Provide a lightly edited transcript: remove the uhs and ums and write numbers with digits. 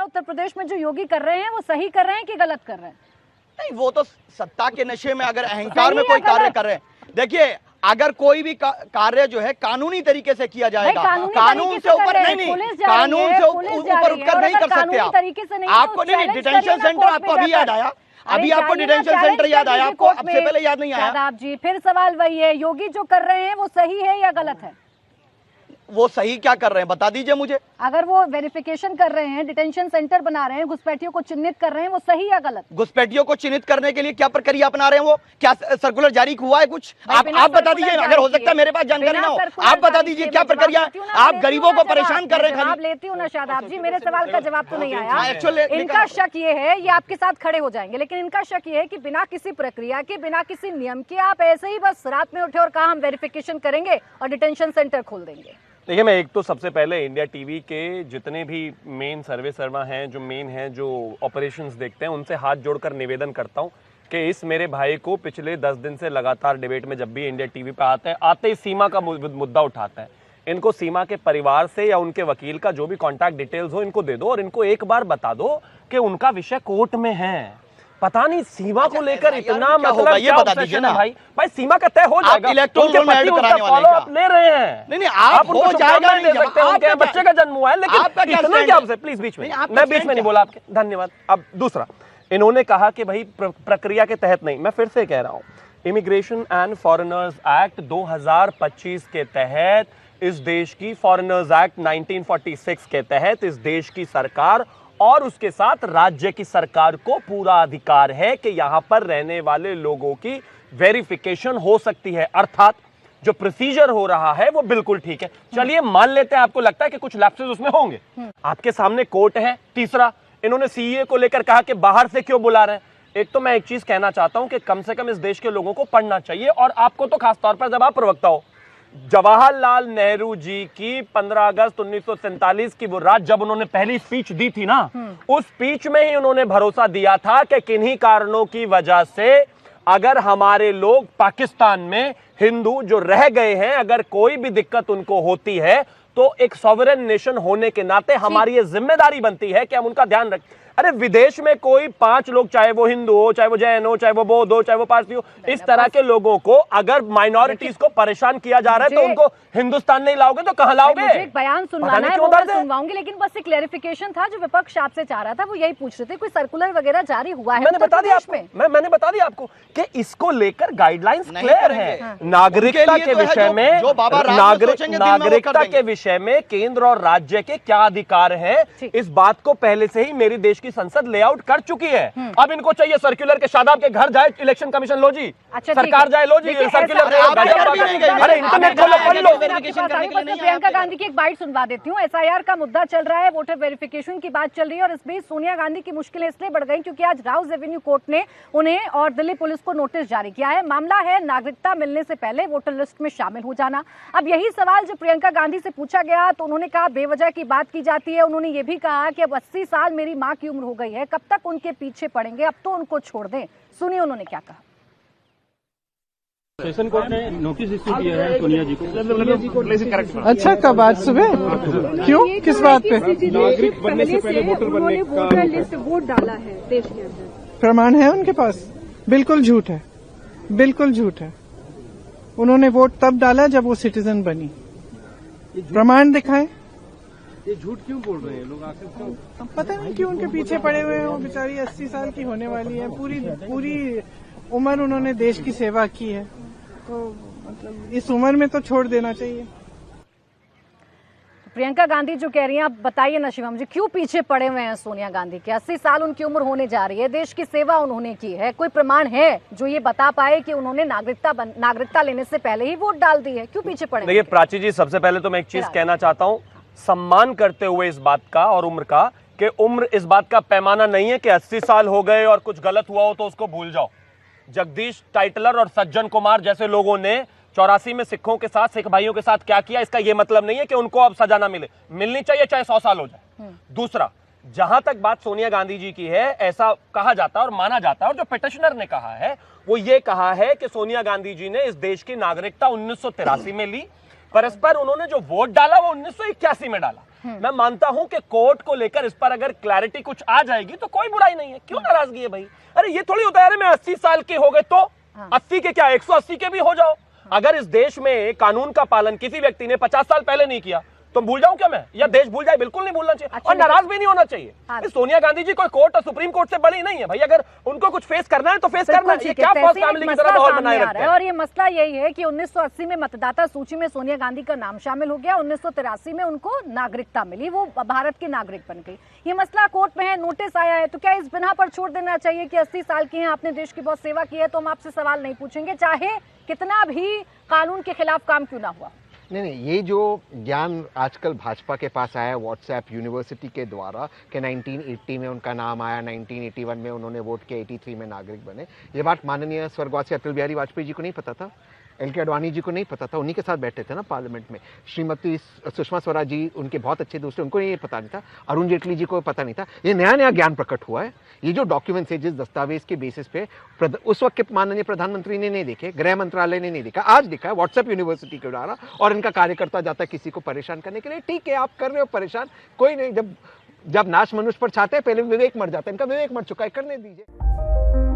उत्तर प्रदेश में जो योगी कर रहे हैं वो सही कर रहे हैं कि गलत कर रहे हैं? नहीं, वो तो सत्ता के नशे में अगर अहंकार में कोई कार्य कर रहे हैं, देखिए अगर कोई भी कार्य जो है कानूनी तरीके से किया जाएगा, कानून से ऊपर नहीं, कानून से ऊपर उठकर नहीं कर सकते आप। आपको नहीं, डिटेंशन सेंटर आपको अभी याद आया, अभी आपको डिटेंशन सेंटर याद आया, आपको अब से पहले याद नहीं आया? शादाब जी, फिर सवाल वही है, योगी जो कर रहे हैं वो सही है या गलत है? वो सही क्या कर रहे हैं बता दीजिए मुझे। अगर वो वेरिफिकेशन कर रहे हैं, डिटेंशन सेंटर बना रहे हैं, घुसपैठियों को चिन्हित कर रहे हैं, वो सही या गलत? घुसपैठियों को चिन्हित करने के लिए क्या प्रक्रिया अपना रहे हैं? वो क्या सर्कुलर जारी हुआ है कुछ? आप बता दीजिए, अगर हो सकता है मेरे पास जानकारी ना हो, आप बता दीजिए क्या प्रक्रिया। आप गरीबों को परेशान कर रहे हैं। आप लेती हूँ ना शादाब जी, मेरे सवाल का जवाब तो नहीं आया। इनका शक ये है, ये आपके साथ खड़े हो जाएंगे, लेकिन इनका शक ये है कि बिना किसी प्रक्रिया के, बिना किसी नियम के आप ऐसे ही बस रात में उठे और कहा हम वेरिफिकेशन करेंगे और डिटेंशन सेंटर खोल देंगे। देखिए, मैं एक तो सबसे पहले इंडिया टीवी के जितने भी मेन सर्वे सर्वा हैं, जो मेन हैं, जो ऑपरेशंस देखते हैं, उनसे हाथ जोड़कर निवेदन करता हूं कि इस मेरे भाई को पिछले 10 दिन से लगातार डिबेट में जब भी इंडिया टीवी पे आता है, आते ही सीमा का मुद्दा उठाता है। इनको सीमा के परिवार से या उनके वकील का जो भी कॉन्टैक्ट डिटेल्स हो इनको दे दो और इनको एक बार बता दो कि उनका विषय कोर्ट में है। पता नहीं सीमा को लेकर इतना मतलब ये बता दीजिए ना भाई सीमा का तय हो जाएगा, इलेक्ट्रोल में ऐड कराने वाले आप ले रहे हैं। नहीं, आप हो जाएगा नहीं, आपके बच्चे का जन्म हुआ है, लेकिन इतना क्या आपसे प्लीज बीच में, मैं बीच में नहीं बोला आपके, धन्यवाद। अब दूसरा, इन्होंने कहा कि भाई प्रक्रिया के तहत नहीं, मैं फिर से कह रहा हूं, इमिग्रेशन एंड फॉरेनर्स एक्ट 2025 के तहत इस देश की, फॉरेनर्स एक्ट 1946 के तहत इस देश की सरकार और उसके साथ राज्य की सरकार को पूरा अधिकार है कि यहां पर रहने वाले लोगों की वेरिफिकेशन हो सकती है। अर्थात जो प्रोसीजर हो रहा है वो बिल्कुल ठीक है। चलिए मान लेते हैं आपको लगता है कि कुछ लैप्सेस उसमें होंगे, आपके सामने कोर्ट है। तीसरा, इन्होंने सीए को लेकर कहा कि बाहर से क्यों बुला रहे हैं। एक तो मैं एक चीज कहना चाहता हूं कि कम से कम इस देश के लोगों को पढ़ना चाहिए, और आपको तो खासतौर पर जब आप प्रवक्ता हो। जवाहरलाल नेहरू जी की 15 अगस्त 1947 की वो रात जब उन्होंने पहली स्पीच दी थी ना, उस स्पीच में ही उन्होंने भरोसा दिया था कि किन्हीं कारणों की वजह से अगर हमारे लोग पाकिस्तान में हिंदू जो रह गए हैं, अगर कोई भी दिक्कत उनको होती है तो एक सॉवरेन नेशन होने के नाते हमारी ये जिम्मेदारी बनती है कि हम उनका ध्यान रखें। अरे विदेश में कोई 5 लोग, चाहे वो हिंदू हो, चाहे वो जैन हो, चाहे वो बौद्ध हो, चाहे वो पारसी हो, इस तरह के लोगों को अगर माइनॉरिटीज को परेशान किया जा रहा है तो उनको हिंदुस्तान नहीं लाओगे तो कहां लाओगे? मुझे एक बयान सुनवाना है, वो मैं सुनवाऊंगी, लेकिन बस एक क्लैरिफिकेशन था जो विपक्ष आपसे चाह रहा था, वो यही पूछ रहे थे कोई सर्कुलर वगैरह जारी हुआ है? मैंने बता दिया आपको, मैंने बता दिया आपको कि इसको लेकर गाइडलाइंस क्लियर है। नागरिकता के विषय में, नागरिकता के विषय में केंद्र और राज्य के क्या अधिकार है, इस बात को पहले से ही मेरी देश की संसद लेआउट कर चुकी है। अब इनको चाहिए सर्कुलर के शादाब के घर जाए इलेक्शन कमीशन, लो जी, सरकार जाए, लो जी सर्कुलर। अरे इंटरनेट खोलो, पढ़ लो। प्रियंका गांधी की एक बाइट सुनवा देती हूँ। एसआईआर का मुद्दा चल रहा है, वोटर वेरिफिकेशन की बात चल रही है, और इस बीच सोनिया गांधी की मुश्किलें इसलिए बढ़ गई क्योंकि आज राउज एवेन्यू कोर्ट ने उन्हें और दिल्ली पुलिस को नोटिस जारी किया है। मामला है नागरिकता मिलने से पहले वोटर लिस्ट में शामिल हो जाना। अब यही सवाल जब प्रियंका गांधी से पूछा गया तो उन्होंने कहा बेवजह की बात की जाती है। उन्होंने ये भी कहा कि अब 80 साल मेरी माँ की उम्र हो गई है, कब तक उनके पीछे पड़ेंगे, अब तो उनको छोड़ दें। सुनिए उन्होंने क्या कहा। सेशन कोर्ट ने नोटिस इश्यू किया है सोनिया जी को। अच्छा, कब? आज सुबह? क्यों, किस बात पे? नागरिक बनने से पहले वोटर बनने का वोटर लिस्ट वोट डाला है देश के अंदर। प्रमाण है उनके पास? बिल्कुल झूठ है, बिल्कुल झूठ है। उन्होंने वोट तब डाला जब वो सिटीजन बनी। प्रमाण दिखाएं। ये झूठ क्यों बोल रहे हैं लोग आखिर? क्यों पता नहीं क्यों उनके पीछे पड़े हुए हैं। वो बेचारी 80 साल की होने वाली है, पूरी उम्र उन्होंने देश की सेवा की है, तो मतलब इस उम्र में तो छोड़ देना चाहिए। प्रियंका गांधी जो कह रही हैं, आप बताइए ना शिवम जी, क्यों पीछे पड़े हुए हैं सोनिया गांधी के? 80 साल उनकी उम्र होने जा रही है, देश की सेवा उन्होंने की है, कोई प्रमाण है जो ये बता पाए कि उन्होंने नागरिकता लेने से पहले ही वोट डाल दी है? क्यों पीछे पड़े? देखिए प्राची जी, सबसे पहले तो मैं एक चीज कहना चाहता हूँ, सम्मान करते हुए इस बात का और उम्र का, कि उम्र इस बात का पैमाना नहीं है कि 80 साल हो गए और कुछ गलत हुआ हो तो उसको भूल जाओ। जगदीश टाइटलर और सज्जन कुमार जैसे लोगों ने 84 में सिखों के साथ, सिख भाइयों के साथ क्या किया, इसका यह मतलब नहीं है कि उनको अब सजा ना मिले। मिलनी चाहिए चाहे 100 साल हो जाए। दूसरा, जहां तक बात सोनिया गांधी जी की है, ऐसा कहा जाता है और माना जाता है, और जो पिटिशनर ने कहा है वो ये कहा है कि सोनिया गांधी जी ने इस देश की नागरिकता 1983 में ली, परस्पर उन्होंने जो वोट डाला वो 1981 में डाला। मैं मानता हूं कि कोर्ट को लेकर इस पर अगर क्लैरिटी कुछ आ जाएगी तो कोई बुराई नहीं है। क्यों नाराजगी है भाई? अरे ये थोड़ी होता है, अरे मैं 80 साल के हो गए तो 80 के क्या 180 के भी हो जाओ। अगर इस देश में कानून का पालन किसी व्यक्ति ने 50 साल पहले नहीं किया तो भूल जाऊं क्या मैं, या देश भूल जाए? बिल्कुल नहीं भूलना चाहिए। और नाराज भी नहीं होना चाहिए। सोनिया गांधी जी कोई कोर्ट और सुप्रीम कोर्ट से बड़ी नहीं है भाई। अगर उनको कुछ फेस करना है तो फेस करना है। क्या फर्स्ट फैमिली की तरह माहौल बनाए रखते हैं? और ये मसला यही है कि 1980 में मतदाता सूची में सोनिया गांधी का नाम शामिल हो गया, 1983 में उनको नागरिकता मिली, वो भारत की नागरिक बन गई। ये मसला कोर्ट में है, नोटिस आया है, तो क्या इस बिना पर छोड़ देना चाहिए कि 80 साल की हैं, आपने देश की बहुत सेवा की है, तो हम आपसे सवाल नहीं पूछेंगे, चाहे कितना भी कानून के खिलाफ काम क्यों ना हुआ? नहीं, ये जो ज्ञान आजकल भाजपा के पास आया व्हाट्सएप यूनिवर्सिटी के द्वारा कि 1980 में उनका नाम आया, 1981 में उन्होंने वोट किया, 83 में नागरिक बने, ये बात माननीय स्वर्गवासी अटल बिहारी वाजपेयी जी को नहीं पता था, एल.के. अडवाणी जी को नहीं पता था। उन्हीं के साथ बैठे थे ना पार्लियामेंट में। श्रीमती सुषमा स्वराज जी उनके बहुत अच्छे दोस्त, उनको ये पता नहीं था। अरुण जेटली जी को पता नहीं था। ये नया नया ज्ञान प्रकट हुआ है। ये जो डॉक्यूमेंट्स है, जिस दस्तावेज के बेसिस पे उस वक्त के माननीय प्रधानमंत्री ने नहीं देखे, गृह मंत्रालय ने नहीं देखा, आज देखा है व्हाट्सएप यूनिवर्सिटी के द्वारा, और इनका कार्यकर्ता जाता है किसी को परेशान करने के लिए। ठीक है, आप कर रहे हो परेशान, कोई नहीं। जब नाश मनुष्य पर छाते हैं, पहले विवेक मर जाता है। इनका विवेक मर चुका है, करने दीजिए।